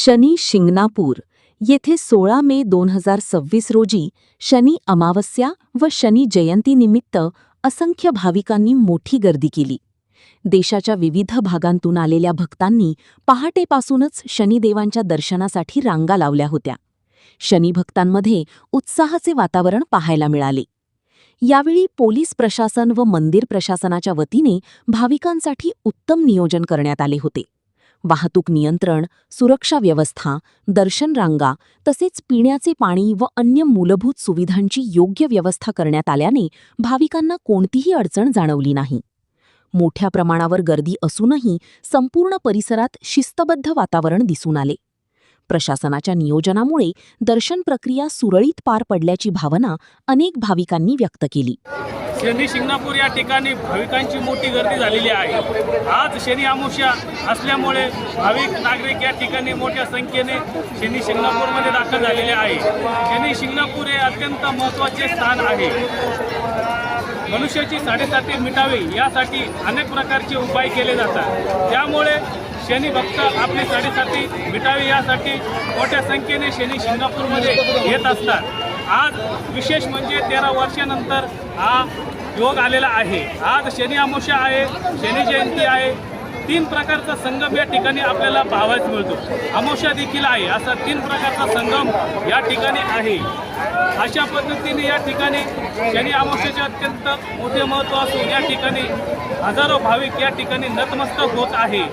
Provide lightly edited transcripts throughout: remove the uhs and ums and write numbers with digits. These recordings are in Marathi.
शनी शिंगणापूर येथे 16 मे 2026 रोजी शनी अमावस्या व शनी जयंतीनिमित्त असंख्य भाविकांनी मोठी गर्दी केली. देशाच्या विविध भागांतून आलेल्या भक्तांनी पहाटेपासूनच शनिदेवांच्या दर्शनासाठी रांगा लावल्या होत्या. शनिभक्तांमध्ये उत्साहाचे वातावरण पाहायला मिळाले. यावेळी पोलीस प्रशासन व मंदिर प्रशासनाच्या वतीने भाविकांसाठी उत्तम नियोजन करण्यात आले होते. वाहतूक नियंत्रण, सुरक्षा व्यवस्था, दर्शन रांगा तसेच पिण्याचे पाणी व अन्य मूलभूत सुविधांची योग्य व्यवस्था करण्यात आल्याने भाविकांना कोणतीही अडचण जाणवली नाही. मोठ्या प्रमाणावर गर्दी असूनही संपूर्ण परिसरात शिस्तबद्ध वातावरण दिसून आले. प्रशासनाच्या नियोजनामुळे दर्शन प्रक्रिया सुरळीत पार पडल्याची भावना अनेक भाविकांनी व्यक्त केली. शनी शिंगणापूर या ठिकाणी भाविकांची मोठी गर्दी झालेली आहे. आज शनी अमावस्या असल्यामुळे भाविक नागरिक या ठिकाणी मोठ्या संख्येने शनी शिंगणापूरमध्ये दाखल झालेले आहे. शनी शिंगणापूर हे अत्यंत महत्त्वाचे स्थान आहे. मनुष्याची साडेसाती मिटावी यासाठी अनेक प्रकारचे उपाय केले जातात. त्यामुळे शनी भक्त आपली साडेसाती मिटावी यासाठी मोठ्या संख्येने शनी शिंगणापूरमध्ये येत असतात. आज विशेष म्हणजे 13 वर्षानंतर हा योग आलेला आहे. आज शनी अमावस्या आहे, शनी जयंती आहे. 3 प्रकारचा संगम या ठिकाणी आपल्याला पाहावयास मिळतो. अमावस्या देखील आहे. असा 3 प्रकारचा संगम या ठिकाणी आहे. अशा पद्धतीने या ठिकाणी शनी अमावस्येचे अत्यंत मोठे महत्त्व असून या ठिकाणी हजारो भाविक या ठिकाणी नतमस्तक होत आहे.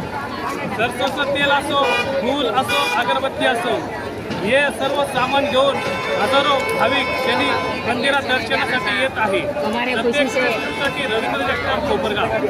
सरसोचं तेल असो, फूल असो, अगरबत्ती असो, हे सर्व सामान घेऊन हजारो भाविक शनी मंदिरात दर्शनासाठी येत आहे. रवींद्र जगताप कोपरगाव.